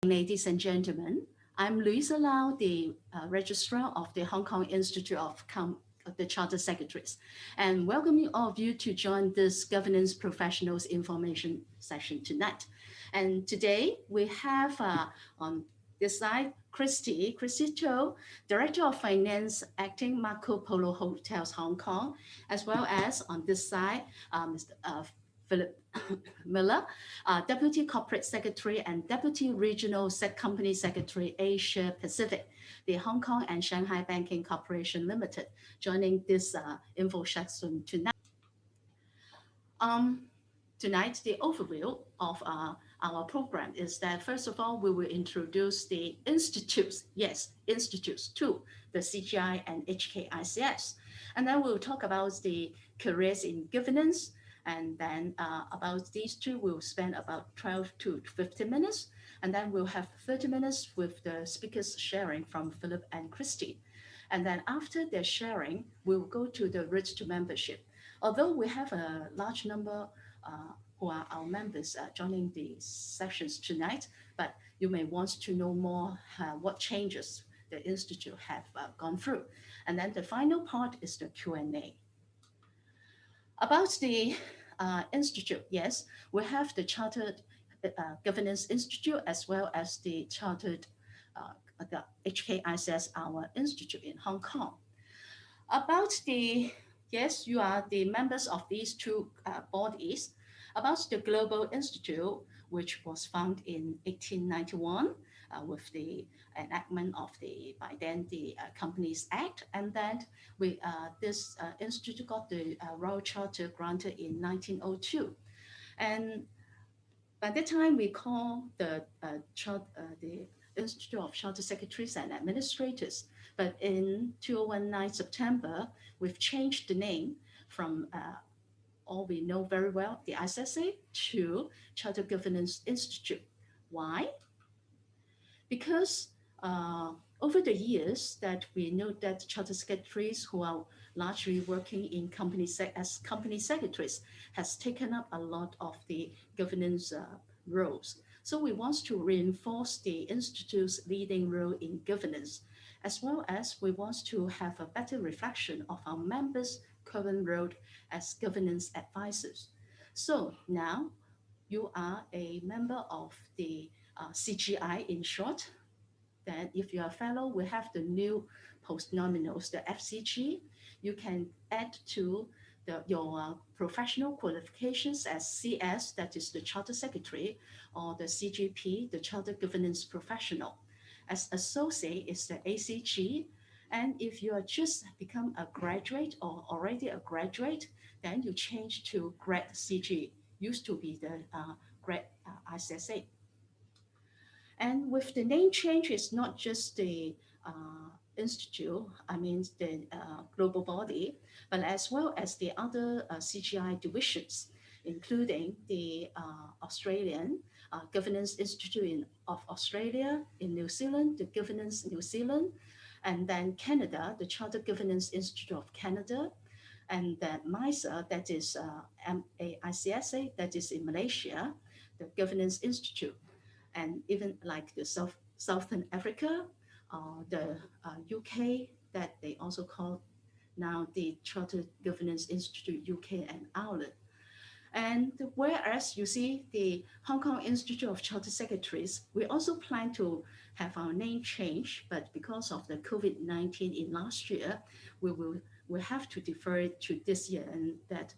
Ladies and gentlemen. I'm Louisa Lau, the Registrar of the Hong Kong Institute of the Charter Secretaries, and welcoming all of you to join this Governance Professionals Information session tonight. And today we have on this side Kristy Cho, Director of Finance, acting Marco Polo Hotels Hong Kong, as well as on this side Mr. Philip Miller, Deputy Corporate Secretary and Deputy Regional Company Secretary Asia Pacific, the Hong Kong and Shanghai Banking Corporation Limited, joining this info session tonight. Um, Tonight, the overview of our program is that first of all, we will introduce the institutes, yes, institutes to the CGI and HKICS. And then we'll talk about the careers in governance. And then about these two, we'll spend about 12 to 15 minutes. And then we'll have 30 minutes with the speakers sharing from Philip and Kristy. And then after their sharing, we'll go to the route to membership. Although we have a large number who are our members joining the sessions tonight, but you may want to know more what changes the Institute have gone through. And then the final part is the Q&A. About the Institute, yes, we have the Chartered Governance Institute as well as the Chartered the HKICS, our institute in Hong Kong. About the, yes, you are the members of these two bodies. About the Global Institute, which was founded in 1891 with the enactment of by then the Companies Act, and then this institute got the Royal Charter granted in 1902. And by that time, we call the Institute of Charter Secretaries and Administrators. But in 2019 September, we've changed the name from all we know very well, the ISSA, to Charter Governance Institute. Why? Because over the years that we know that charter secretaries who are largely working in as company secretaries has taken up a lot of the governance roles. So we want to reinforce the Institute's leading role in governance, as well as we want to have a better reflection of our members' current role as governance advisors. So now you are a member of the CGI in short. Then if you are a fellow, we have the new post-nominals, the FCG. You can add to your professional qualifications as CS, that is the Charter Secretary, or the CGP, the Charter Governance Professional. As associate is the ACG. And if you are just become a graduate or already a graduate, then you change to grad CG, used to be the grad ISSA. And with the name change, it's not just the institute, I mean the global body, but as well as the other CGI divisions, including the Australian Governance Institute of Australia, in New Zealand, the Governance New Zealand, and then Canada, the Charter Governance Institute of Canada, and then MISA, that is MAICSA, that is in Malaysia, the Governance Institute, and even like the Southern Africa, the UK, that they also call now the Chartered Governance Institute UK and Ireland. And whereas you see the Hong Kong Institute of Charter Secretaries, we also plan to have our name change, but because of the COVID-19 in last year, we have to defer it to this year, and that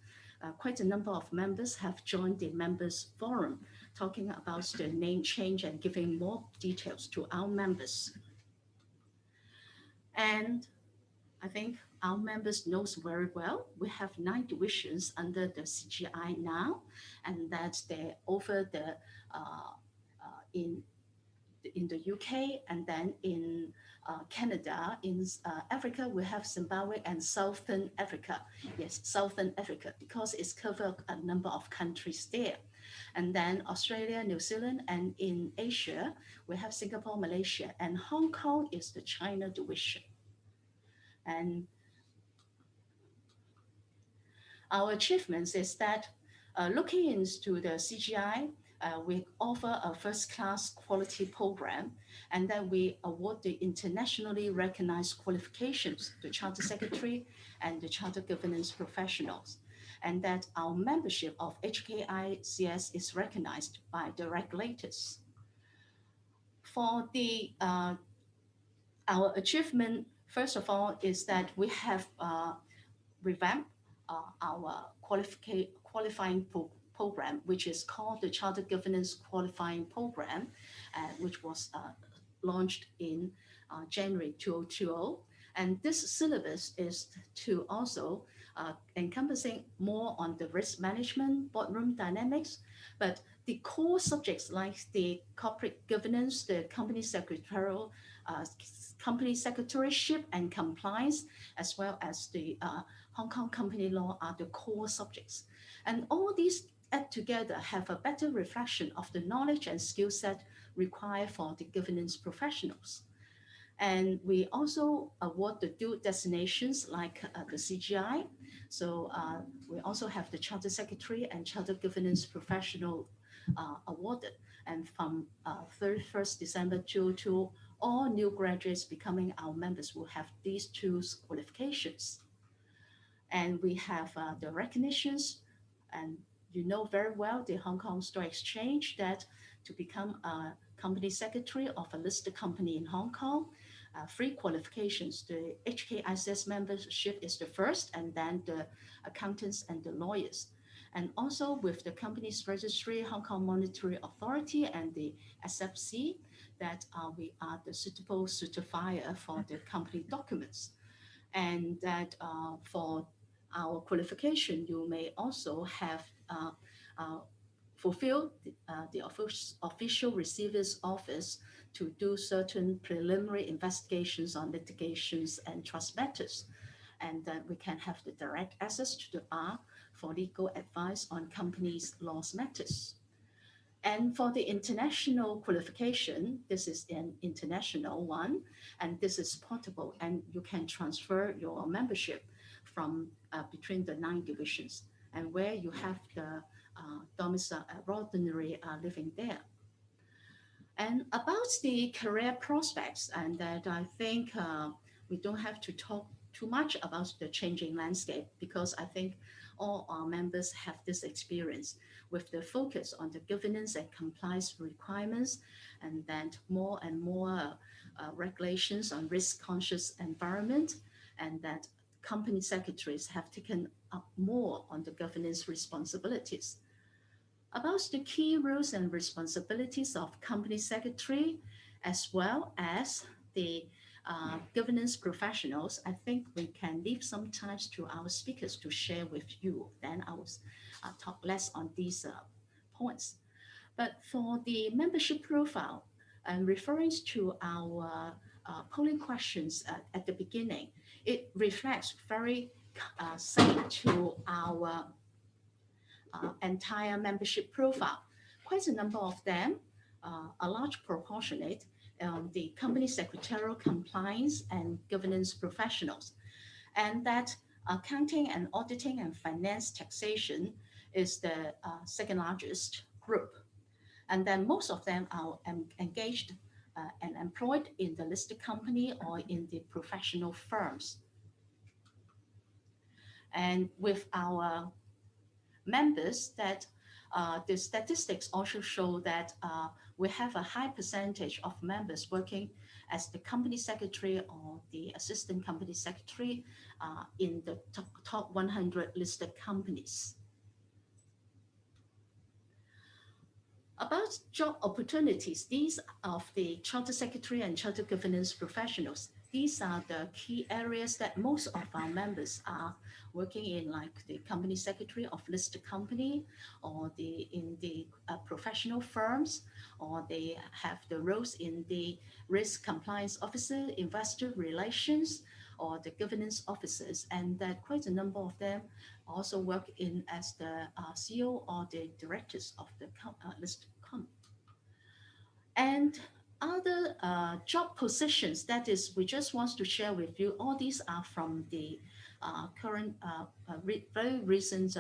quite a number of members have joined the members forum talking about the name change and giving more details to our members. And I think our members knows very well. We have 9 divisions under the CGI now, and that they over the in the UK, and then in Canada, in Africa, we have Zimbabwe and Southern Africa. Yes, Southern Africa, because it's covered a number of countries there. And then Australia, New Zealand, and in Asia, we have Singapore, Malaysia, and Hong Kong is the China division. And our achievements is that looking into the CGI, we offer a first-class quality program, and then we award the internationally recognized qualifications to Charter Secretary and the Charter Governance professionals, and that our membership of HKICS is recognized by the regulators. For our achievement, first of all, is that we have revamped our qualifying program, which is called the Charter Governance Qualifying Program, which was launched in January 2020. And this syllabus is to also encompassing more on the risk management, boardroom dynamics, but the core subjects like the corporate governance, the uh, company secretaryship and compliance, as well as the Hong Kong company law are the core subjects. And all these add together have a better reflection of the knowledge and skill set required for the governance professionals. And we also award the dual designations like the CGI. So we also have the Charter Secretary and Charter Governance Professional awarded. And from 31st December 2022, all new graduates becoming our members will have these two qualifications. And we have the recognitions, and you know very well the Hong Kong Stock Exchange that to become a company secretary of a listed company in Hong Kong, three qualifications. The HKICS membership is the first, and then the accountants and the lawyers. And also with the company's registry, Hong Kong Monetary Authority, and the SFC, that we are the suitable certifier for the company documents. And that for our qualification, you may also have uh, fulfilled the official receiver's office to do certain preliminary investigations on litigations and trust matters. And that we can have the direct access to the R for legal advice on companies' laws matters. And for the international qualification, this is an international one, and this is portable, and you can transfer your membership from between the 9 divisions, and where you have the domicile, ordinary living there. And about the career prospects, and that I think we don't have to talk too much about the changing landscape because I think all our members have this experience with the focus on the governance and compliance requirements, and then more and more regulations on risk conscious environment, and that company secretaries have taken up more on the governance responsibilities. About the key roles and responsibilities of company secretary, as well as the governance professionals, I think we can leave some time to our speakers to share with you. Then I will talk less on these points. But for the membership profile, and referring to our polling questions at the beginning, it reflects very same to our entire membership profile. Quite a number of them, a large proportionate, the company secretarial compliance and governance professionals. And that accounting and auditing and finance taxation is the second largest group. And then most of them are engaged and employed in the listed company or in the professional firms. And with our members that the statistics also show that we have a high percentage of members working as the company secretary or the assistant company secretary in the top 100 listed companies. About job opportunities, these of the charter secretary and charter governance professionals, these are the key areas that most of our members are working in, like the company secretary of listed company, or the in the professional firms, or they have the roles in the risk compliance officer, investor relations, or the governance officers, and that quite a number of them also work in as the CEO or the directors of the listed company. And other job positions, that is, we just want to share with you, all these are from the very recent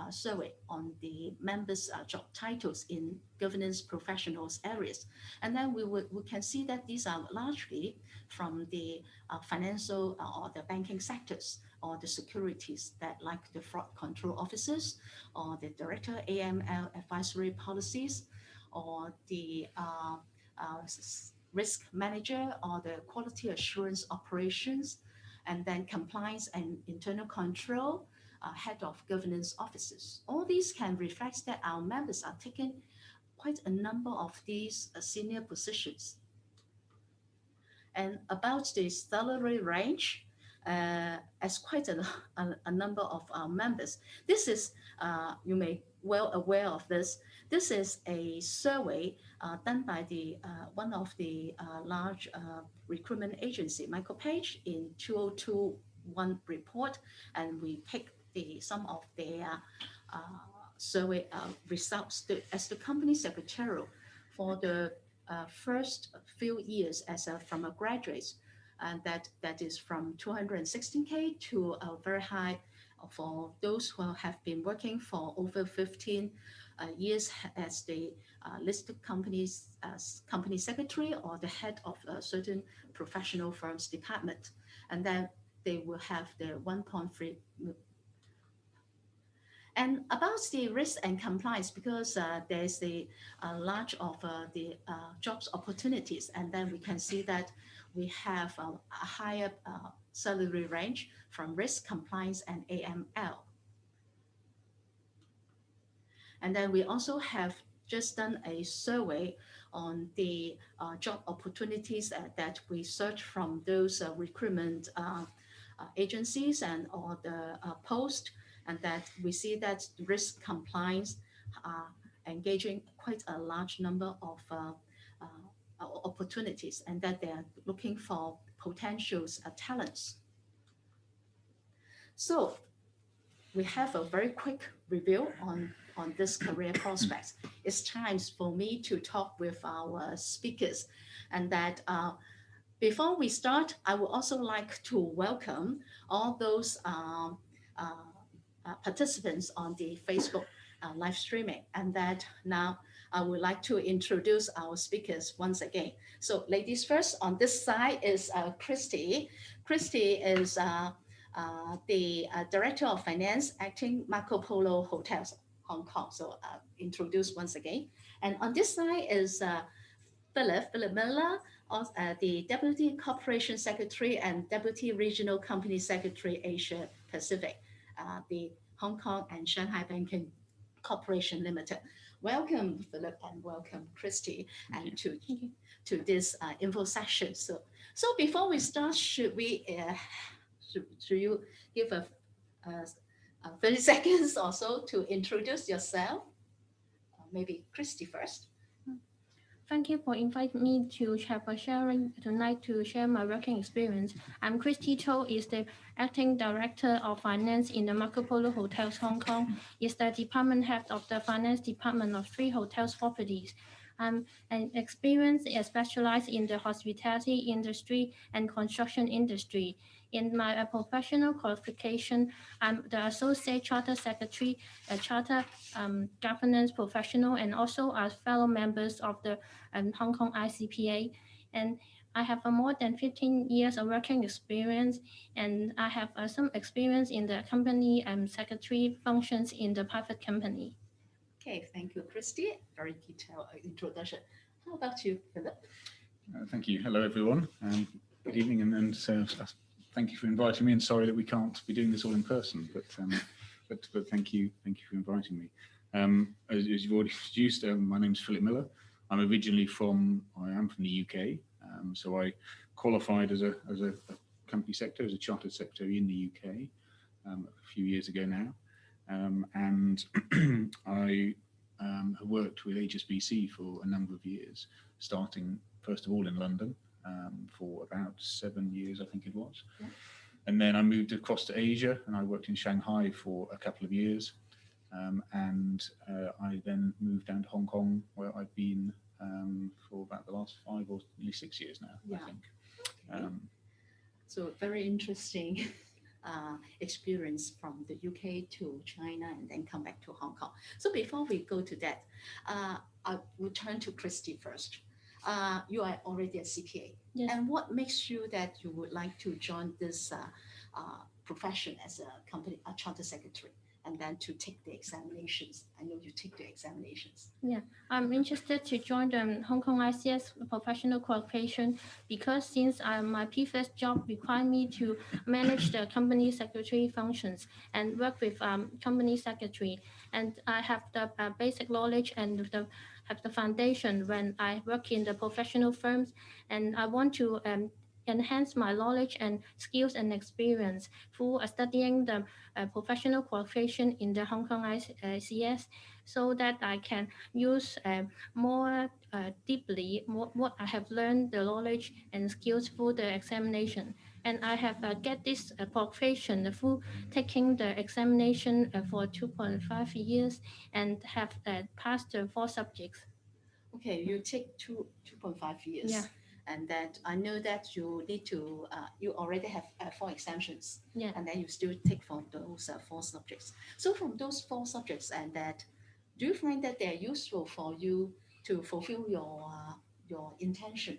survey on the members' job titles in governance professionals areas, and then we can see that these are largely from the financial or the banking sectors or the securities that like the fraud control officers or the director AML advisory policies or the risk manager or the quality assurance operations, and then compliance and internal control, head of governance officers. All these can reflect that our members are taking quite a number of these senior positions. And about the salary range, as quite a number of our members, this is, you may well aware of this, this is a survey done by the one of the large recruitment agency, Michael Page, in 2021 report, and we picked some of their survey results as the company secretarial for the first few years from a graduate, and that is from 216K to a very high for those who have been working for over 15 years as the listed companies company secretary or the head of a certain professional firm's department, and then they will have the 1.3. And about the risk and compliance, because there's a large of the jobs opportunities, and then we can see that we have a higher salary range from risk, compliance, and AML. And then we also have just done a survey on the job opportunities that we search from those recruitment agencies and or the post, and that we see that risk compliance are engaging quite a large number of opportunities, and that they are looking for potential talents. So we have a very quick review on this career prospects. It's time for me to talk with our speakers, and that before we start, I would also like to welcome all those participants on the Facebook live streaming, and that now I would like to introduce our speakers once again. So ladies first, on this side is Kristy. Kristy is the Director of Finance, acting Marco Polo Hotels, Hong Kong. So introduce once again. And on this side is Philip Miller, the Deputy Corporation Secretary and Deputy Regional Company Secretary, Asia Pacific, the Hong Kong and Shanghai Banking Corporation Limited. Welcome, Philip, and welcome, Kristy, and to this info session. So before we start, should you give a 30 seconds or so to introduce yourself? Maybe Kristy first. Thank you for inviting me to Chapter Sharing tonight to share my working experience. I'm Kristy Cho, is the Acting Director of Finance in the Marco Polo Hotels Hong Kong, is the Department Head of the Finance Department of 3 hotels properties. I'm an experienced specialized in the hospitality industry and construction industry. In my professional qualification, I'm the Associate Charter Secretary, a Charter Governance Professional, and also as fellow members of the Hong Kong ICPA. And I have more than 15 years of working experience, and I have some experience in the company secretary functions in the private company. Okay, thank you, Kristy. Very detailed introduction. How about you, Philip? Thank you. Hello, everyone. Good evening, and thank you for inviting me. And sorry that we can't be doing this all in person, but thank you for inviting me. As you've already introduced, my name's Philip Miller. I am from the UK. So I qualified as a company secretary, as a chartered secretary in the UK a few years ago now. And I have worked with HSBC for a number of years, starting first of all in London for about 7 years, I think it was. Yeah. And then I moved across to Asia, and I worked in Shanghai for a couple of years. And I then moved down to Hong Kong, where I've been for about the last 5 or nearly 6 years now, Yeah. I think. Okay. So very interesting experience from the UK to China and then come back to Hong Kong. So before we go to that, I will turn to Kristy first. You are already a CPA. Yes. And what makes you that you would like to join this profession as a charter secretary, and then to take the examinations? I know you take the examinations. I'm interested to join the Hong Kong ICS professional qualification because since my previous job required me to manage the company secretary functions and work with company secretary, and I have the basic knowledge and have the foundation when I work in the professional firms, and I want to enhance my knowledge and skills and experience through studying the professional qualification in the Hong Kong ICS, so that I can use more deeply what I have learned, the knowledge and skills through the examination. And I have get this qualification through taking the examination for 2.5 years and have passed the 4 subjects. Okay, you take 2.5 years. Yeah. And that I know that you need to, you already have 4 exemptions. Yeah. And then you still take for those 4 subjects. So from those 4 subjects, and that, do you find that they're useful for you to fulfill your intention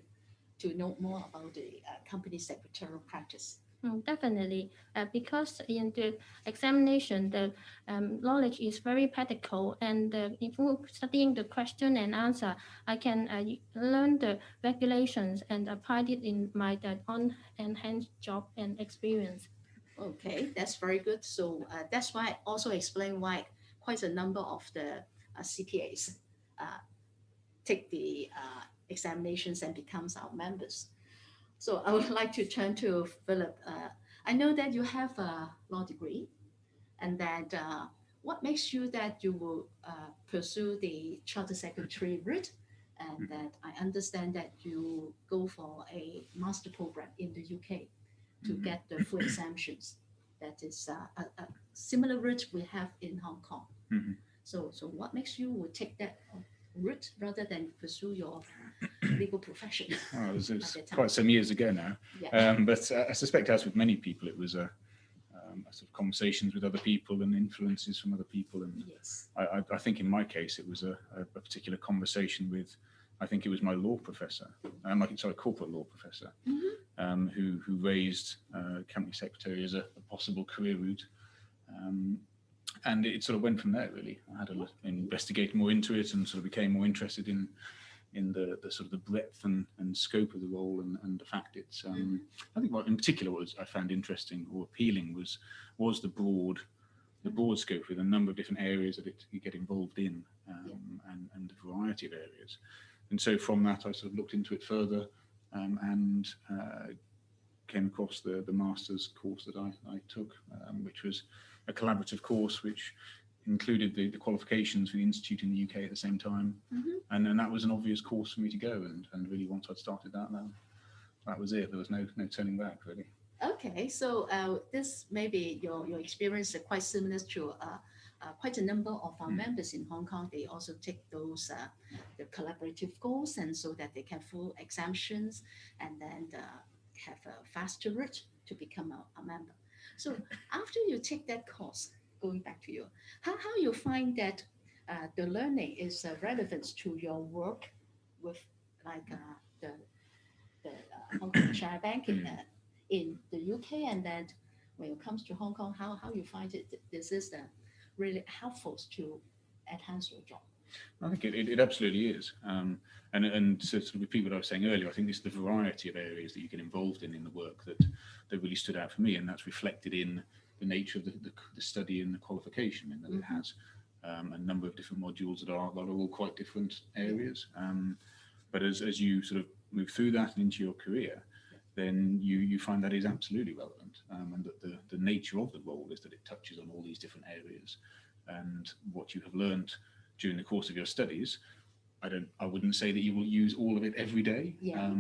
to know more about the company secretarial practice? Definitely, because in the examination, the knowledge is very practical, and if studying the question and answer, I can learn the regulations and apply it in my own enhanced job and experience. Okay, that's very good. So that's why I also explain why quite a number of the CPAs take the examinations and becomes our members. So I would like to turn to Philip. I know that you have a law degree, and that what makes you that you will pursue the charter secretary route, and that I understand that you go for a master program in the UK to get the full exemptions. That is a similar route we have in Hong Kong. Mhm. So what makes you would take that route rather than pursue your legal profession? Well, it was at the time? quite some years ago now, Yeah. but I suspect, as with many people, it was a sort of conversations with other people and influences from other people. And Yes. I think in my case, it was a particular conversation with, I think it was my law professor, corporate law professor, who raised company secretary as a possible career route. And it sort of went from there, really. I had to investigate more into it and sort of became more interested in the sort of the breadth and scope of the role, and the fact it's I think what in particular what I found interesting or appealing was the broad scope with a number of different areas that you get involved in, and a variety of areas. And so from that I sort of looked into it further, and came across the master's course that I took, which was a collaborative course which included the qualifications for the institute in the UK at the same time, and then that was an obvious course for me to go, and really once I'd started that was it. There was no turning back, really. Okay, so this maybe your experience is quite similar to quite a number of our members in Hong Kong. They also take those the collaborative course, and so that they can full exemptions and then have a faster route to become a member. So after you take that course, going back to you, how you find that the learning is relevant to your work with like the Hong Kong Shire Bank in the UK, and then when it comes to Hong Kong, how you find it? This is really helpful to enhance your job. I think it absolutely is. And to sort of repeat what I was saying earlier, I think it's the variety of areas that you get involved in the work that really stood out for me, and that's reflected in the nature of the study and the qualification, in that it has a number of different modules that are all quite different areas. But as you sort of move through that and into your career, then you find that is absolutely relevant, and that the nature of the role is that it touches on all these different areas, and what you have learned during the course of your studies, I wouldn't say that you will use all of it every day.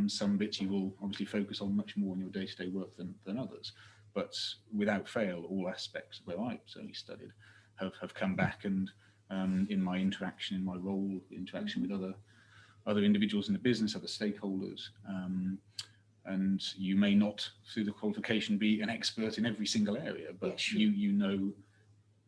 Some bits you will obviously focus on much more in your day-to-day work than others, but without fail, all aspects where I certainly studied have come back, and in my interaction, in my role, interaction with other individuals in the business, other stakeholders, and you may not, through the qualification, be an expert in every single area, but Yeah, sure. you know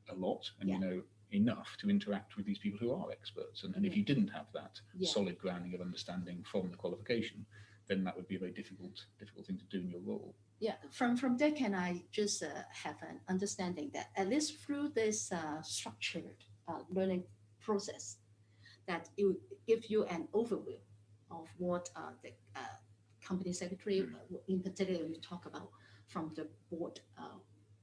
a lot, and Yeah. you know enough to interact with these people who are experts. And if Yeah. you didn't have that Yeah. solid grounding of understanding from the qualification, then that would be a very difficult thing to do in your role. Yeah, from there, can I just have an understanding that at least through this structured learning process, that it will give you an overview of what the company secretary, in particular, we talk about from the board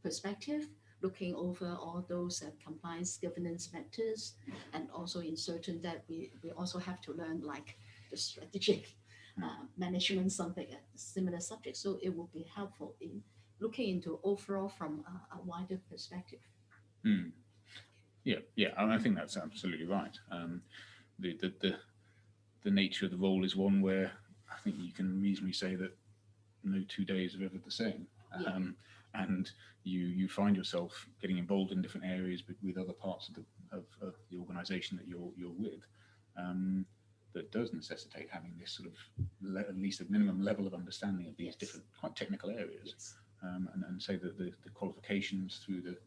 perspective, looking over all those compliance governance matters, and also in certain that we also have to learn like the strategic management, something similar subject. So it will be helpful in looking into overall from a wider perspective. Mm. Yeah, I think that's absolutely right. The nature of the role is one where I think you can reasonably say that no 2 days are ever the same. Yeah. And you find yourself getting involved in different areas with other parts of the organisation that you're with. That does necessitate having this sort of at least a minimum level of understanding of these Yes. different quite technical areas. Yes. And say that the qualifications through the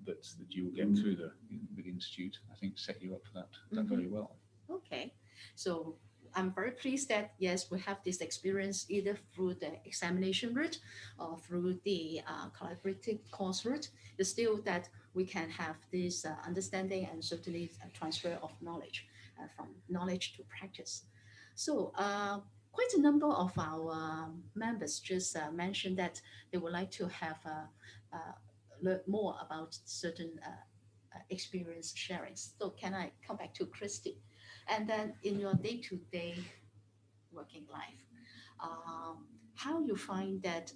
that you will get through the institute, I think set you up for that very well. Okay, so I'm very pleased that yes, we have this experience either through the examination route or through the collaborative course route. It's still that we can have this understanding and certainly transfer of knowledge from knowledge to practice. So quite a number of our members just mentioned that they would like to have learn more about certain experience sharing. So can I come back to Kristy? And then in your day-to-day working life, how you find that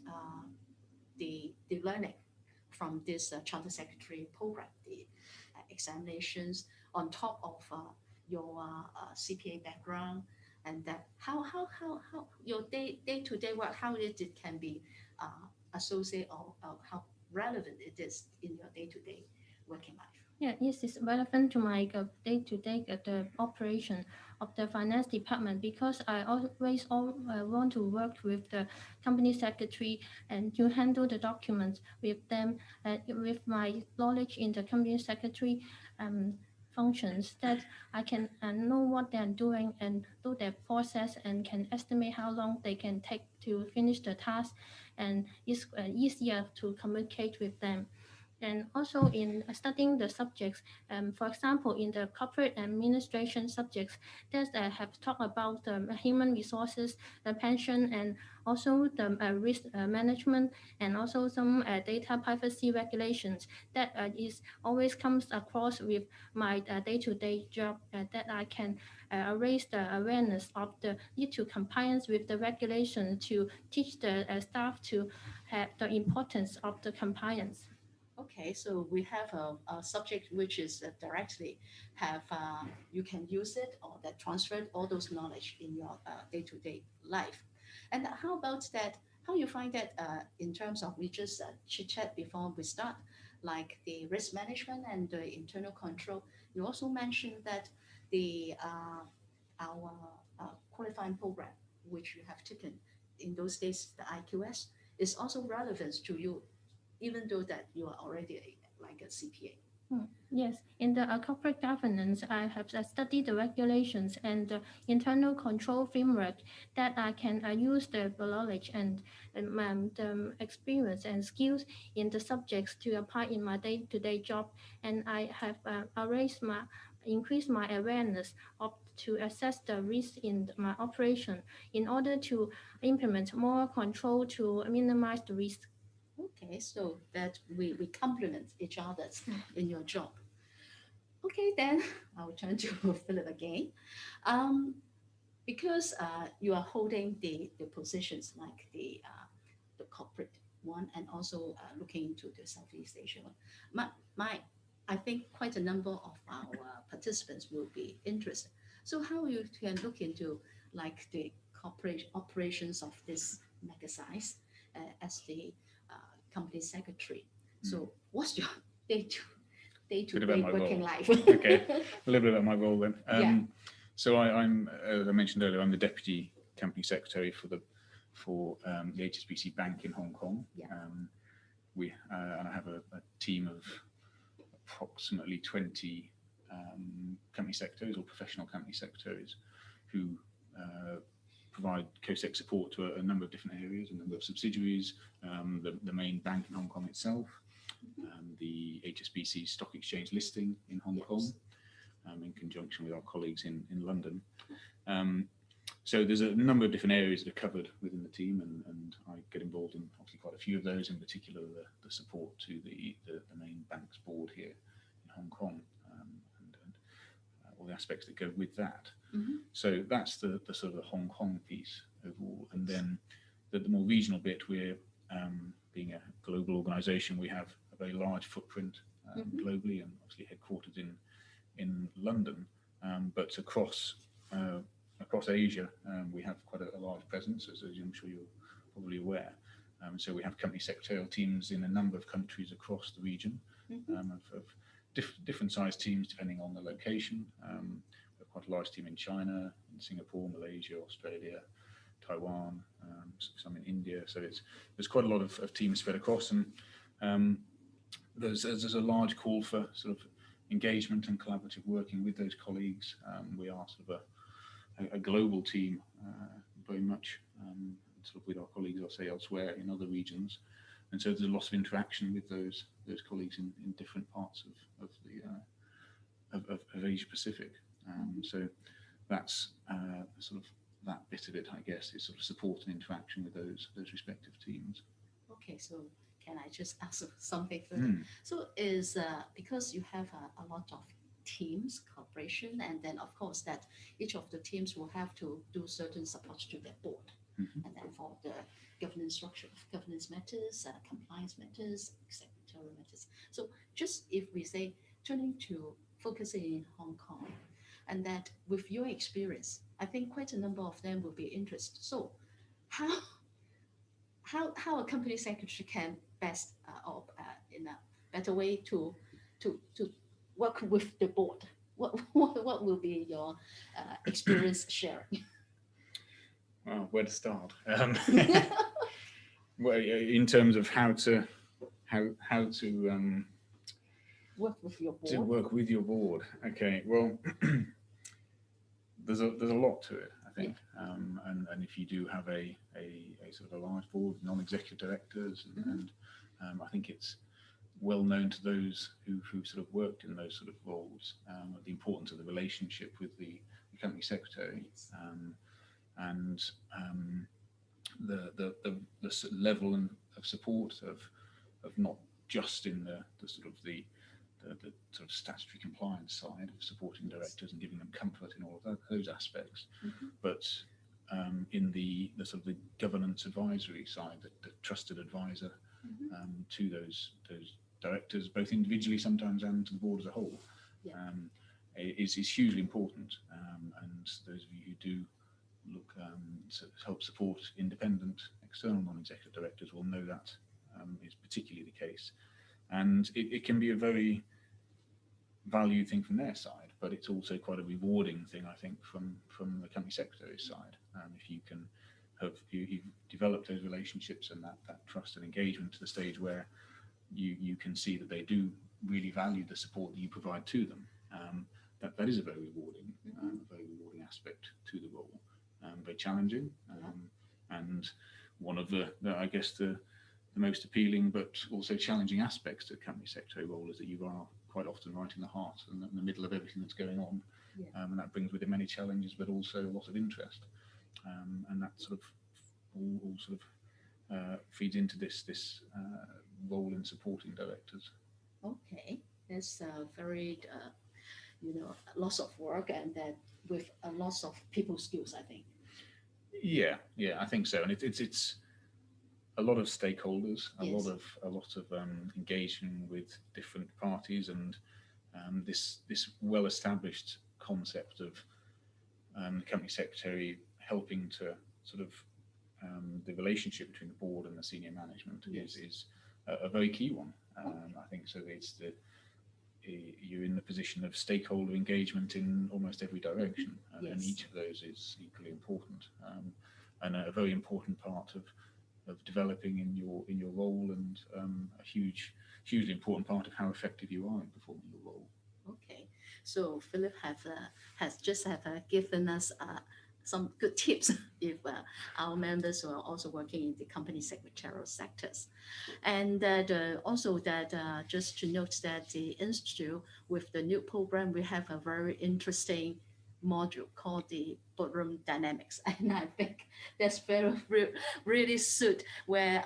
the learning from this charter secretary program, the examinations on top of your CPA background, and that how your day-to-day work, how it can be associated or how relevant it is in your day-to-day working life. Yeah, yes, it's relevant to my day-to-day the operation of the finance department because I always want to work with the company secretary and to handle the documents with them with my knowledge in the company secretary functions that I can know what they're doing and do their process and can estimate how long they can take to finish the task, and it's easier to communicate with them. And also in studying the subjects, for example, in the corporate administration subjects, that have talked about the human resources, the pension, and also the risk management, and also some data privacy regulations that is always comes across with my day-to-day job that I can raise the awareness of the need to compliance with the regulation to teach the staff to have the importance of the compliance. Okay, so we have a subject which is directly have you can use it or that transferred all those knowledge in your day-to-day life. And how about that? How you find that in terms of we just chit chat before we start, like the risk management and the internal control. You also mentioned that the our qualifying program, which you have taken in those days, the IQS, is also relevant to you even though that you are already like a CPA. Yes, in the corporate governance, I have studied the regulations and the internal control framework that I can use the knowledge and the experience and skills in the subjects to apply in my day-to-day job. And I have increased my awareness of to assess the risk in my operation in order to implement more control to minimize the risk. Okay, so that we complement each other in your job. Okay, then I'll turn to Philip again. Um, because you are holding the positions like the corporate one and also looking into the Southeast Asia one. My I think quite a number of our participants will be interested. So how you can look into like the corporate operations of this mega size as the company secretary. So what's your day-to-day working life? Okay, a little bit about my role then. Yeah. So I'm, as I mentioned earlier, I'm the deputy company secretary for the for the HSBC Bank in Hong Kong. Yeah. And I have a team of approximately 20 company secretaries or professional company secretaries who provide COSEC support to a number of different areas, a number of subsidiaries, the main bank in Hong Kong itself, the HSBC stock exchange listing in Hong Kong, in conjunction with our colleagues in London. So there's a number of different areas that are covered within the team, and I get involved in obviously quite a few of those, in particular the support to the main bank's board here in Hong Kong, and all the aspects that go with that. So that's the sort of the Hong Kong piece overall. And then the more regional bit, we're being a global organisation, we have a very large footprint globally, and obviously headquartered in London, but across Asia, we have quite a large presence, as I'm sure you're probably aware. So we have company secretarial teams in a number of countries across the region, of different sized teams depending on the location. We've got quite a large team in China, in Singapore, Malaysia, Australia, Taiwan, some in India. So there's quite a lot of teams spread across, and there's a large call for sort of engagement and collaborative working with those colleagues. We are sort of a global team, very much sort of with our colleagues, I'll say, elsewhere in other regions, and so there's a lot of interaction with those colleagues in different parts of Asia Pacific. So that's sort of that bit of it, I guess, is sort of support and interaction with those respective teams. Okay, so can I just ask something further? So is because you have a lot of teams, cooperation, and then of course that each of the teams will have to do certain support to their board, and then for the governance structure, governance matters, compliance matters, secretarial matters. So just if we say turning to focusing in Hong Kong, and that with your experience, I think quite a number of them will be interested. So how a company secretary can best or in a better way to work with the board? What will be your experience sharing? Well, where to start? Well, in terms of how to Work with your board. to work with your board. Okay, well, there's a lot to it, I think, and if you do have a sort of a large board, non-executive directors, and I think it's well known to those who sort of worked in those sort of roles, the importance of the relationship with the company secretary, and the level of support of not just in the sort of statutory compliance side of supporting directors and giving them comfort in all of those aspects, but in the sort of the governance advisory side, the trusted advisor to those directors, both individually sometimes and to the board as a whole, is hugely important. And those of you who do look to help support independent external non-executive directors will know that is particularly the case. And it can be a very valued thing from their side, but it's also quite a rewarding thing, I think, from the company secretary's side. If you can you've developed those relationships and that trust and engagement to the stage where you can see that they do really value the support that you provide to them, that is a very rewarding aspect to the role. Very challenging, and one of the I guess the most appealing but also challenging aspects to the company secretary role is that you are quite often right in the heart and in the middle of everything that's going on, and that brings with it many challenges but also a lot of interest, and that sort of all sort of feeds into this role in supporting directors. Okay, that's very lots of work, and that with a lot of people skills, I think. Yeah, I think so, and it's a lot of stakeholders, a lot of engagement with different parties, and this well-established concept of the company secretary helping to sort of the relationship between the board and the senior management is a very key one. I think so. You're in the position of stakeholder engagement in almost every direction, and each of those is equally important. a very important part of developing in your role, and a hugely important part of how effective you are in performing your role. Okay, so Philip has given us some good tips if our members are also working in the company secretarial sectors, and that also that just to note that the institute with the new program we have a very interesting module called the boardroom dynamics, and I think that's really suit where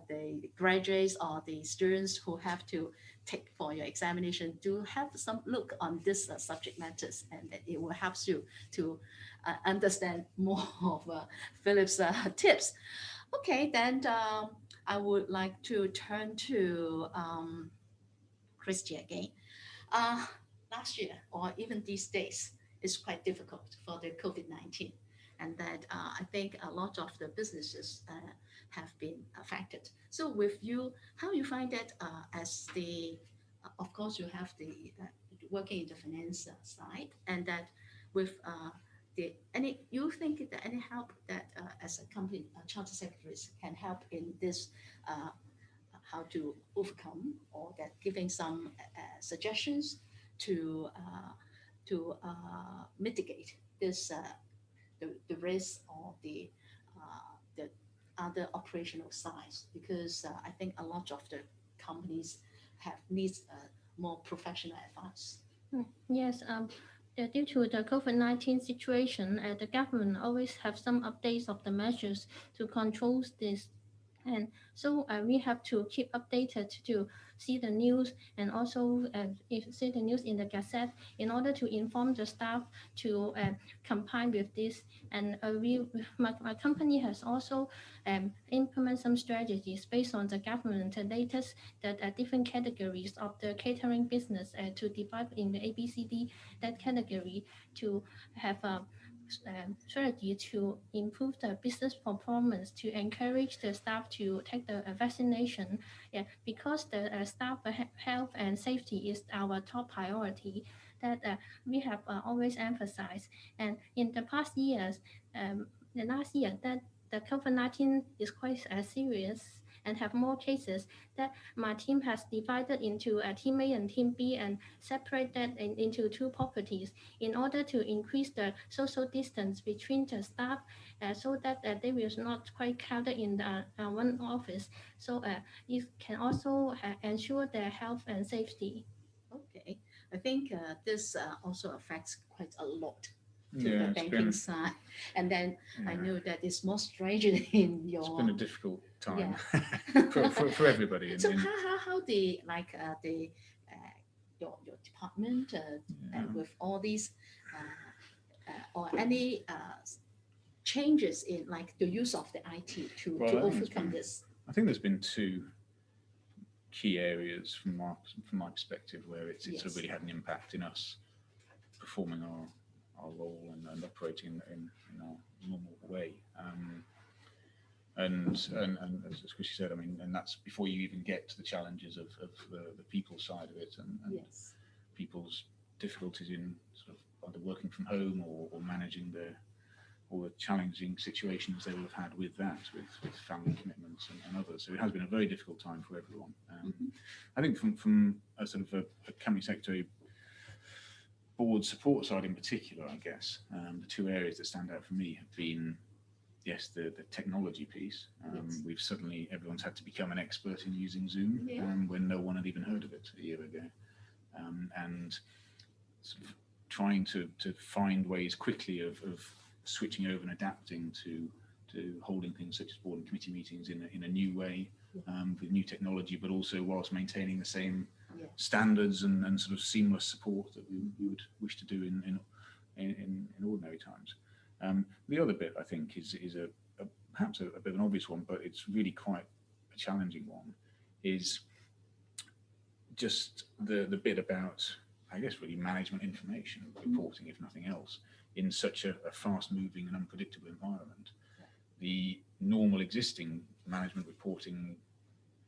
the graduates or the students who have to take for your examination do have some look on this subject matters, and that it will help you to understand more of Philip's tips. Okay, then I would like to turn to Kristy again. Uh, Last year, or even these days, is quite difficult for the COVID-19, and that I think a lot of the businesses have been affected. So, with you, how you find that as the, of course, you have the working in the finance side, and that with the any, you think that any help that as a company, charter secretaries can help in this how to overcome, or that giving some suggestions to mitigate this the risk of the other operational sides, because I think a lot of the companies have needs more professional advice. Yes, due to the COVID-19 situation, the government always have some updates of the measures to control this. And so we have to keep updated to see the news, and also if see the news in the Gazette in order to inform the staff to comply with this. And my company has also implement some strategies based on the government latest that different categories of the catering business to divide in the ABCD that category to have a strategy to improve the business performance, to encourage the staff to take the vaccination. Yeah, because the staff health and safety is our top priority that we have always emphasized. And in the past years, the last year that the COVID-19 is quite serious and have more cases, that my team has divided into team A and team B and separate that into two properties in order to increase the social distance between the staff, so that they will not quite crowded in the one office. So it can also ensure their health and safety. Okay, I think this also affects quite a lot to Yeah, the it's banking been, side, and then I yeah, know that it's more stringent in it's been a your difficult time yeah. for everybody. So how the like the your department Yeah. with all these or any changes in like the use of the IT to Well, I think it's overcome been- this? I think there's been two key areas from my perspective where it's Yes. really had an impact in us performing our role and operating in our normal way. And as Kristy said, I mean, and that's before you even get to the challenges of the people side of it, and Yes. people's difficulties in sort of either working from home or managing all the challenging situations they will have had with that, with family commitments and others. So it has been a very difficult time for everyone. I think from a sort of a company secretary board support side in particular, I guess, the two areas that stand out for me have been, yes, the technology piece. Yes. We've suddenly, everyone's had to become an expert in using Zoom Yeah. when no one had even heard of it a year ago. And sort of trying to find ways quickly of switching over and adapting to holding things such as board and committee meetings in a new way, with new technology, but also whilst maintaining the same Yeah. standards and sort of seamless support that we would wish to do in ordinary times. The other bit, I think, is perhaps a bit of an obvious one, but it's really quite a challenging one, is just the bit about, I guess, really management information reporting, if nothing else, in such a fast-moving and unpredictable environment. Yeah. The normal existing management reporting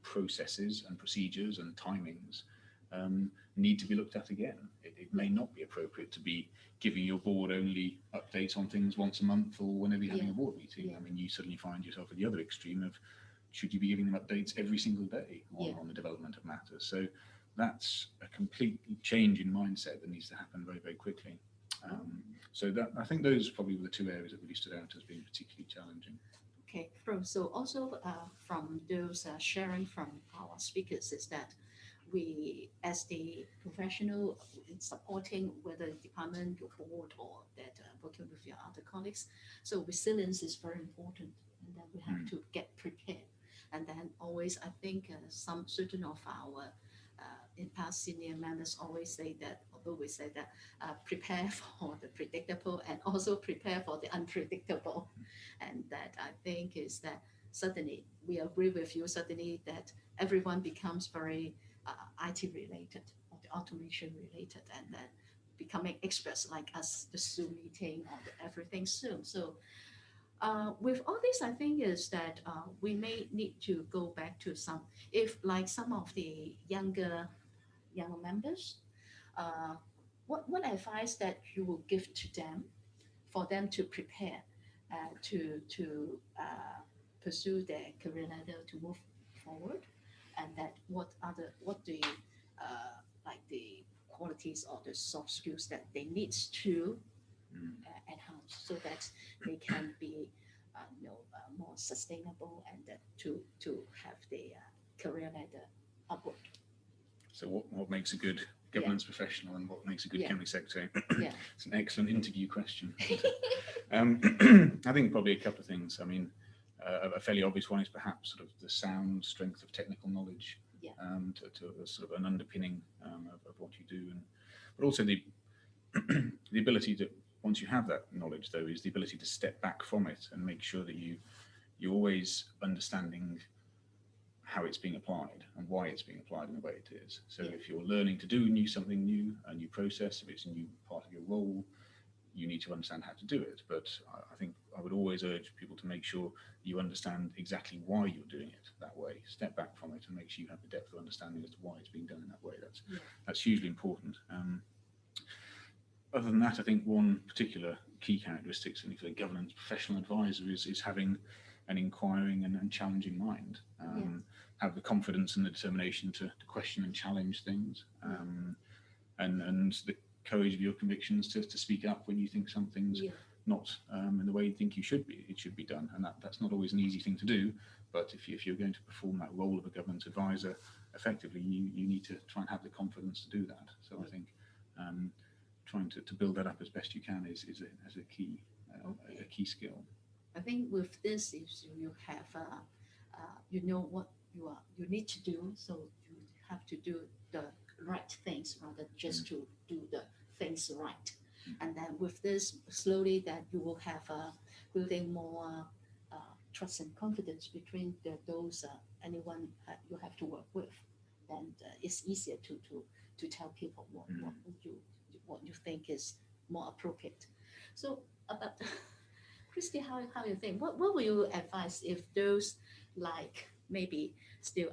processes and procedures and timings need to be looked at again. It may not be appropriate to be giving your board only updates on things once a month or whenever you're having a board meeting. Yeah. I mean, you suddenly find yourself at the other extreme of should you be giving them updates every single day on the development of matters. So that's a complete change in mindset that needs to happen very, very quickly. So that, I think those probably were the two areas that really stood out as being particularly challenging. Okay, so also from those sharing from our speakers is that we, as the professional in supporting whether department, your board, or that working with your other colleagues, so resilience is very important, and then we have to get prepared. And then always, I think some certain of our in past senior members always say that, although we say that prepare for the predictable and also prepare for the unpredictable. And that I think is that suddenly we agree with you suddenly that everyone becomes very IT related or the automation related, and then becoming experts like us, the Zoom meeting or the everything soon. So with all this, I think is that we may need to go back to some, if like some of the younger members, what advice that you will give to them for them to prepare to pursue their career ladder to move forward, and that what the like the qualities or the soft skills that they need to enhance so that they can be more sustainable and to have the career ladder upward. So what makes a good governance professional and what makes a good company secretary? Yeah. It's an excellent interview question. I think probably a couple of things. I mean, a fairly obvious one is perhaps sort of the sound strength of technical knowledge to sort of an underpinning of what you do, but also the ability to, once you have that knowledge though, is the ability to step back from it and make sure that you're always understanding how it's being applied and why it's being applied in the way it is. So if you're learning to do something new, a new process, if it's a new part of your role, you need to understand how to do it. But I think I would always urge people to make sure you understand exactly why you're doing it that way. Step back from it and make sure you have the depth of understanding as to why it's being done in that way. That's hugely important. Other than that, I think one particular key characteristic, certainly for the governance professional advisor, is having an inquiring and challenging mind. Have the confidence and the determination to question and challenge things, and the courage of your convictions to speak up when you think something's not in the way you think it should be done. And that's not always an easy thing to do, but if you're going to perform that role of a governance advisor effectively, you need to try and have the confidence to do that. So I think trying to build that up as best you can is a key skill. I think with this, if you have you know what you need to do, so you have to do the right things rather just to do the things right. And then with this, slowly that you will have building more trust and confidence between those anyone you have to work with. Then it's easier to tell people what you think is more appropriate. So about Kristy, how you think? What will you advise if those like maybe still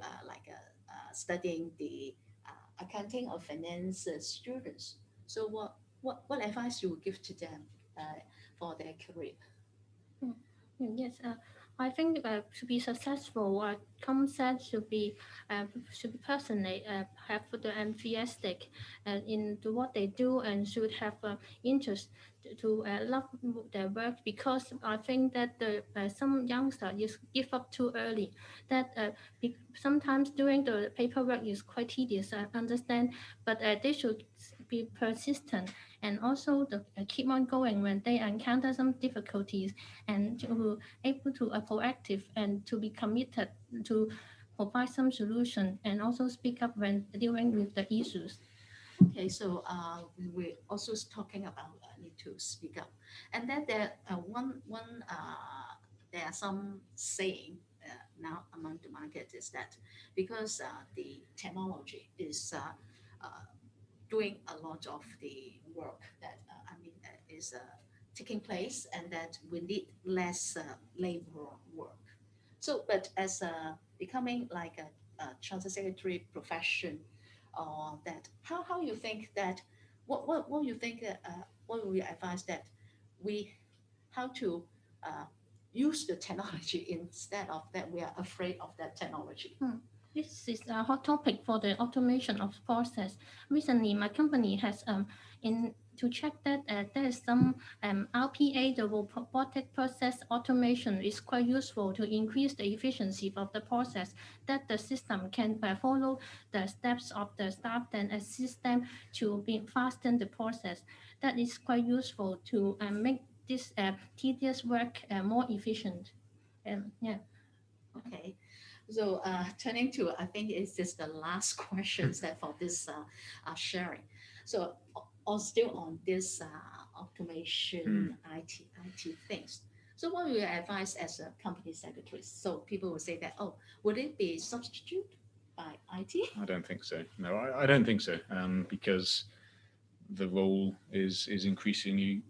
studying the accounting or finance students? So what advice you would give to them for their career? Yes, I think to be successful, concept should be personally have the enthusiastic into what they do and should have interest to love their work, because I think that some youngsters give up too early. That sometimes doing the paperwork is quite tedious, I understand, but they should be persistent and also keep on going when they encounter some difficulties, and to able to proactive and to be committed to provide some solution and also speak up when dealing with the issues. Okay, so we were also talking about need to speak up, and then there there are some saying now among the market is that because the technology is doing a lot of the work that is taking place, and that we need less labor work. So, but as becoming like a charter secretary profession, or that how you think that what you think that what will you advise that we how to uh, use the technology instead of that we are afraid of that technology. This is a hot topic for the automation of process. Recently, my company has in to check that there is some RPA, the robotic process automation, is quite useful to increase the efficiency of the process. That the system can follow the steps of the staff and assist them to be fasten the process. That is quite useful to make this tedious work more efficient. Yeah. Okay, so turning to, I think it's just the last questions that for this sharing. So still on this automation IT things. So what will you advise as a company secretary? So people will say that, oh, would it be substitute by IT? I don't think so. No, I don't think so. Because the role is increasingly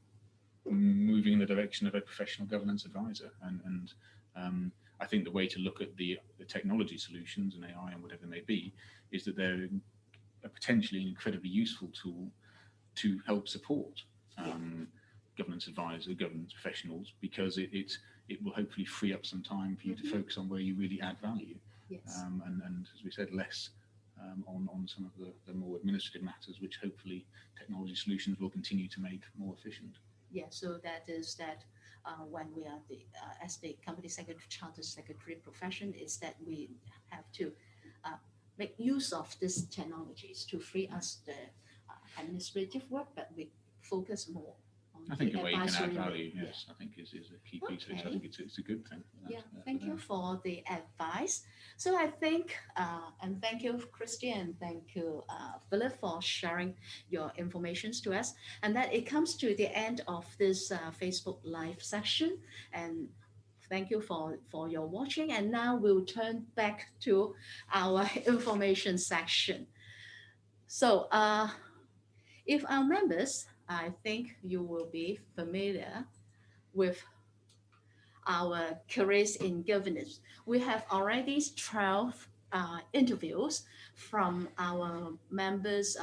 moving in the direction of a professional governance advisor, and I think the way to look at the technology solutions and AI and whatever they may be is that they're a potentially incredibly useful tool to help support governance advisor, governance professionals, because it will hopefully free up some time for you to focus on where you really add value, Yes. and as we said, less on some of the more administrative matters, which hopefully technology solutions will continue to make more efficient. Yeah, so that is that when we are as the company secretary, charter secretary profession, is that we have to uh, make use of these technologies to free us the administrative work, but we focus more on I think the a way you can add advisory work. value, yes, I think is a key piece of it. So I Okay. think it's a good thing. Yeah, thank you for the advice. So I think, and thank you, Kristy, and thank you, Philip, for sharing your informations to us. And that it comes to the end of this Facebook Live session. And thank you for your watching. And now we'll turn back to our information section. So if our members, I think you will be familiar with our careers in governance. We have already 12 interviews from our members,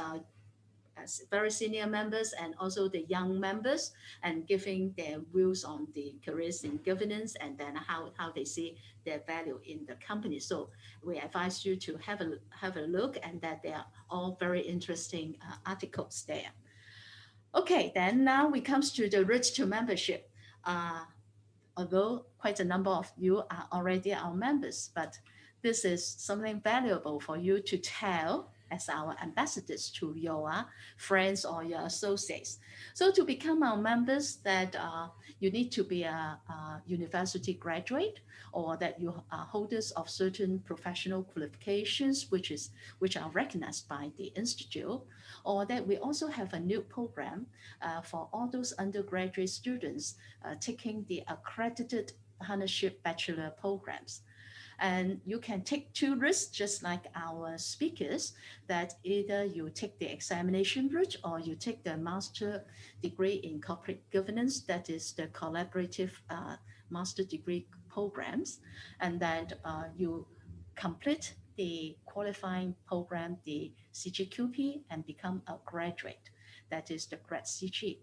as very senior members and also the young members, and giving their views on the careers in governance and then how they see their value in the company. So we advise you to have a look, and that they are all very interesting articles there. Okay, then now we comes to the route to membership. Although quite a number of you are already our members, but this is something valuable for you to tell as our ambassadors to your friends or your associates. So to become our members, that you need to be a university graduate, or that you are holders of certain professional qualifications, which are recognized by the institute, or that we also have a new program for all those undergraduate students taking the accredited partnership bachelor programs. And you can take two routes, just like our speakers, that either you take the examination route or you take the master degree in corporate governance, that is the collaborative master degree programs, and that you complete the qualifying program, the CGQP, and become a graduate, that is the grad CG.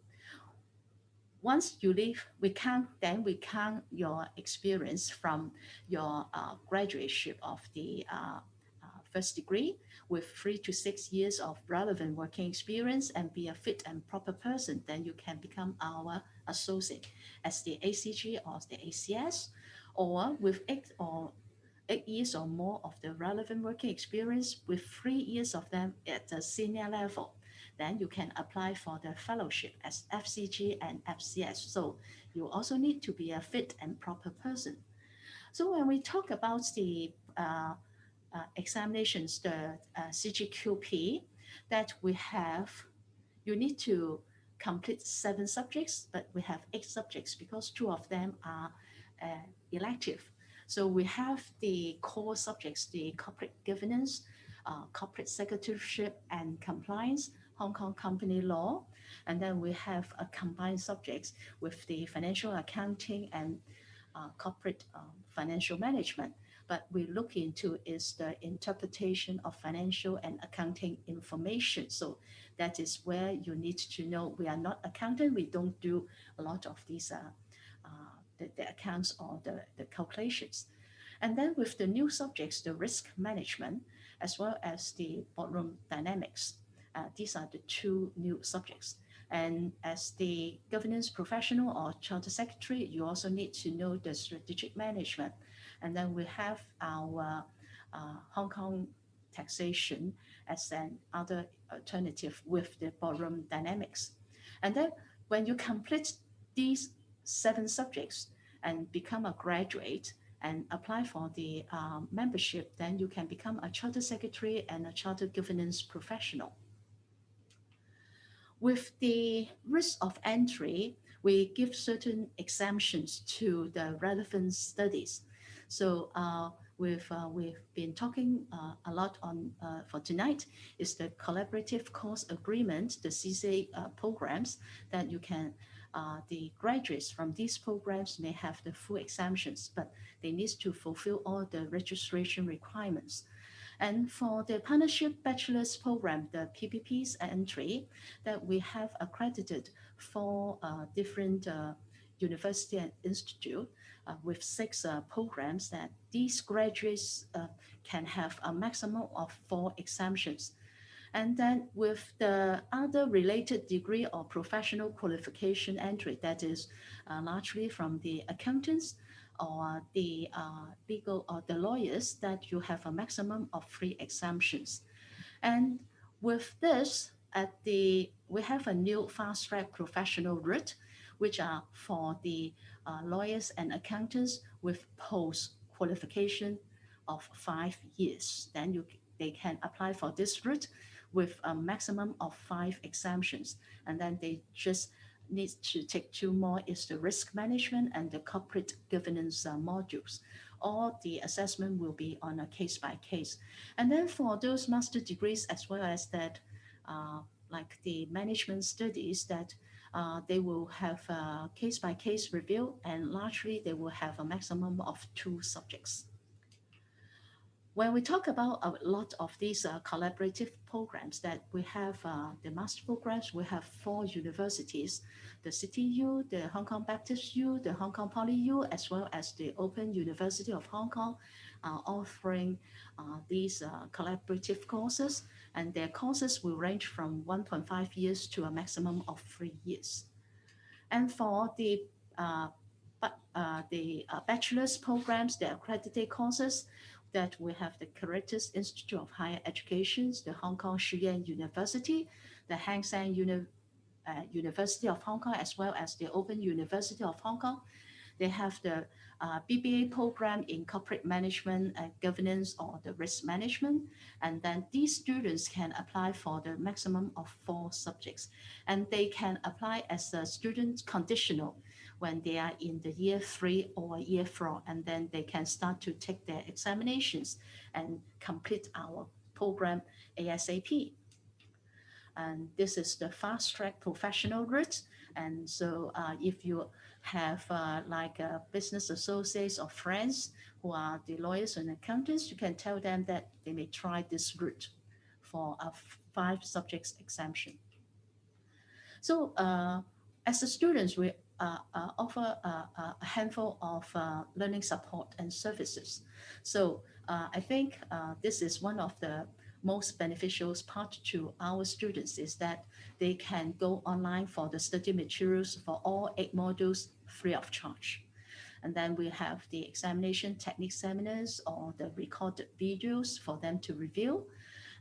Once you leave, we count your experience from your graduation of the first degree with 3 to 6 years of relevant working experience and be a fit and proper person. Then you can become our associate as the ACG or the ACS, or with 8 years or more of the relevant working experience with 3 years of them at the senior level. Then you can apply for the fellowship as FCG and FCS. So you also need to be a fit and proper person. So when we talk about the examinations, the CGQP, that we have, you need to complete 7 subjects, but we have 8 subjects because 2 of them are elective. So we have the core subjects, the corporate governance, corporate secretaryship and compliance, Hong Kong company law, and then we have a combined subjects with the financial accounting and corporate financial management. but we look into is the interpretation of financial and accounting information. So that is where you need to know we are not accountant. We don't do a lot of these the accounts or the calculations. And then with the new subjects, the risk management, as well as the boardroom dynamics, these are the two new subjects. And as the governance professional or charter secretary, you also need to know the strategic management. And then we have our Hong Kong taxation as an other alternative with the boardroom dynamics. And then when you complete these seven subjects and become a graduate and apply for the membership, then you can become a charter secretary and a charter governance professional. With the risk of entry, we give certain exemptions to the relevant studies. So we've been talking a lot on for tonight is the collaborative course agreement, the CCA programs that you can. The graduates from these programs may have the full exemptions, but they need to fulfill all the registration requirements. And for the partnership bachelor's program, the PPP's entry that we have accredited for different university and institute with six programs that these graduates can have a maximum of four exemptions. And then with the other related degree or professional qualification entry, that is largely from the accountants or the legal or the lawyers, that you have a maximum of three exemptions. And with this, we have a new fast track professional route, which are for the lawyers and accountants with post qualification of 5 years. Then they can apply for this route with a maximum of five exemptions, and then they just need to take two more is the risk management and the corporate governance modules. All the assessment will be on a case by case. And then for those master degrees as well as that, like the management studies, that they will have a case by case review, and largely they will have a maximum of two subjects. When we talk about a lot of these collaborative programs that we have, the master programs, we have four universities, the City U, the Hong Kong Baptist U, the Hong Kong Poly U, as well as the Open University of Hong Kong, offering these collaborative courses, and their courses will range from 1.5 years to a maximum of 3 years. And for the bachelor's programs, the accredited courses, that we have the Caritas Institute of Higher Education, the Hong Kong Shiyan University, the Hang Seng University of Hong Kong, as well as the Open University of Hong Kong. They have the BBA program in corporate management and governance or the risk management. And then these students can apply for the maximum of four subjects. And they can apply as a student conditional when they are in the year 3 or year 4, and then they can start to take their examinations and complete our program ASAP. And this is the fast track professional route. And so if you have like business associates or friends who are the lawyers and accountants, you can tell them that they may try this route for a 5 subjects exemption. So as a students, we offer a handful of learning support and services. So I think this is one of the most beneficial part to our students is that they can go online for the study materials for all 8 modules free of charge. And then we have the examination technique seminars or the recorded videos for them to review.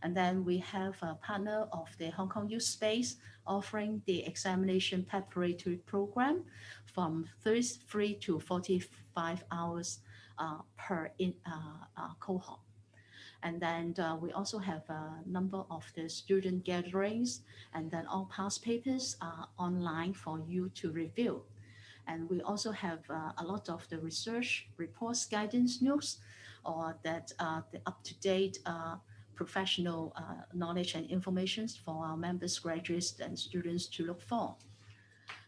And then we have a partner of the Hong Kong Youth Space offering the examination preparatory program from 33 to 45 hours per cohort. And then we also have a number of the student gatherings, and then all past papers are online for you to review. And we also have a lot of the research reports, guidance notes, or that the up-to-date professional knowledge and information for our members, graduates, and students to look for.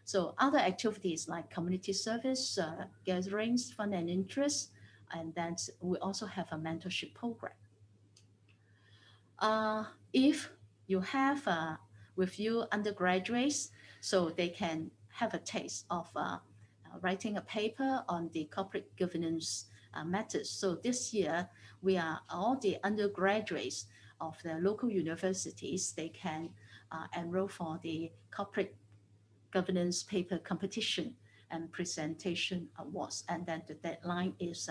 So other activities like community service, gatherings, fun and interest, And then we also have a mentorship program. If you have with you undergraduates, so they can have a taste of writing a paper on the corporate governance methods. So this year, we are all the undergraduates of the local universities, they can enroll for the corporate governance paper competition and presentation awards. And then the deadline is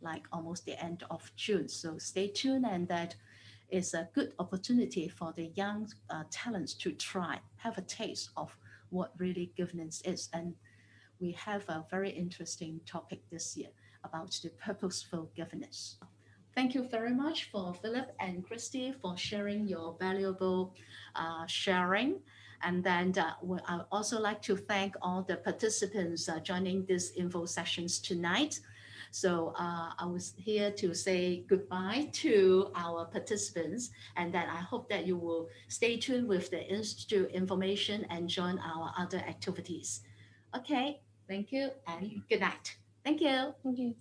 like almost the end of June. So stay tuned, and that is a good opportunity for the young talents to try, have a taste of what really governance is. And we have a very interesting topic this year about the purposeful governance. Thank you very much for Philip and Kristy for sharing your valuable sharing. And then I would also like to thank all the participants joining these info sessions tonight. So I was here to say goodbye to our participants, and then I hope that you will stay tuned with the Institute information and join our other activities. Okay, thank you and good night. Thank you. Thank you.